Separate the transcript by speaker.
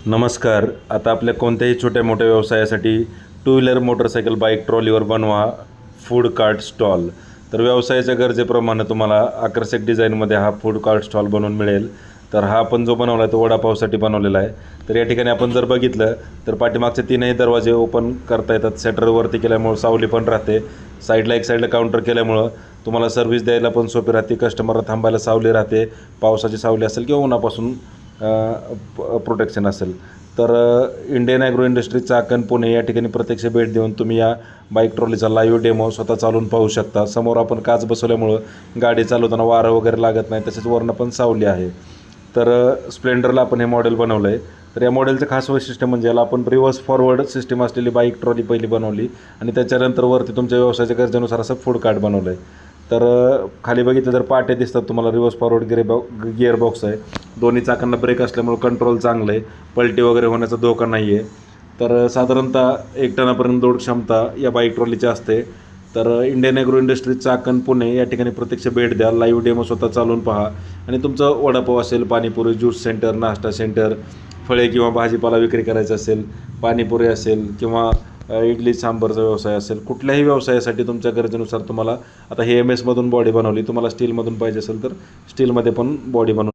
Speaker 1: नमस्कार. आता आपल्या कोणत्याही छोट्या मोठ्या व्यवसायासाठी टू व्हीलर, मोटरसायकल, बाईक, ट्रॉलीवर बनवा फूड कार्ट स्टॉल. तर व्यवसायाच्या गरजेप्रमाणे तुम्हाला आकर्षक डिझाईनमध्ये हा फूड कार्ट स्टॉल बनवून मिळेल. तर हा आपण जो बनवला आहे तो वडापावसाठी बनवलेला आहे. तर या ठिकाणी आपण जर बघितलं तर पाठीमागचे तीनही दरवाजे ओपन करता येतात. शटरवरती केल्यामुळं सावली पण राहते. एक साईडला काउंटर केल्यामुळं तुम्हाला सर्व्हिस द्यायला पण सोपी राहते. कस्टमरला थांबायला सावली राहते. पावसाची सावली असेल किंवा उन्हापासून प्रोटेक्शन असेल. तर Indian agro industry Chakan Pune या ठिकाणी प्रत्यक्ष भेट देऊन तुम्ही या बाईक ट्रॉलीचा लाईव्ह डेमो स्वतः चालवून पाहू शकता. समोर आपण काच बसवल्यामुळं गाडी चालवताना वारं वगैरे लागत नाही. तसेच वरनं पण सावली आहे. तर स्प्लेंडरला आपण हे मॉडेल बनवलं आहे. तर या मॉडेलचं खास वैशिष्ट्य म्हणजे याला आपण रिव्हर्स फॉरवर्ड सिस्टीम असलेली बाईक ट्रॉली पहिली बनवली आणि त्याच्यानंतर वरती तुमच्या व्यवसायाच्या गरजेनुसार असं फूड कार्ट बनवलं आहे. तर खाली बघितलं तर पाटे दिसतात तुम्हाला. रिव्हर्स फॉरवर्ड गिअर बॉक्स आहे. दोन्ही चाकांना ब्रेक असल्यामुळे कंट्रोल चांगलं आहे. पलटी वगैरे होण्याचा धोका नाही आहे. तर साधारणतः 1 टनापर्यंत लोड क्षमता या बाईक ट्रॉलीची असते. तर Indian agro industry Chakan Pune या ठिकाणी प्रत्यक्ष भेट द्या. लाईव्ह डेमो स्वतः चालवून पहा आणि तुमचं वडापाव असेल, पाणीपुरी, ज्यूस सेंटर, नाश्ता सेंटर, फळे किंवा भाजीपाला विक्री करायचं असेल, पाणीपुरी असेल किंवा इडली सांबारचा व्यवसाय असेल, कुठल्याही व्यवसायासाठी तुमच्या गरजेनुसार तुम्हाला आता हे MS मधून बॉडी बनवली. तुम्हाला स्टीलमधून पाहिजे असेल तर स्टीलमध्ये पण बॉडी बनवली.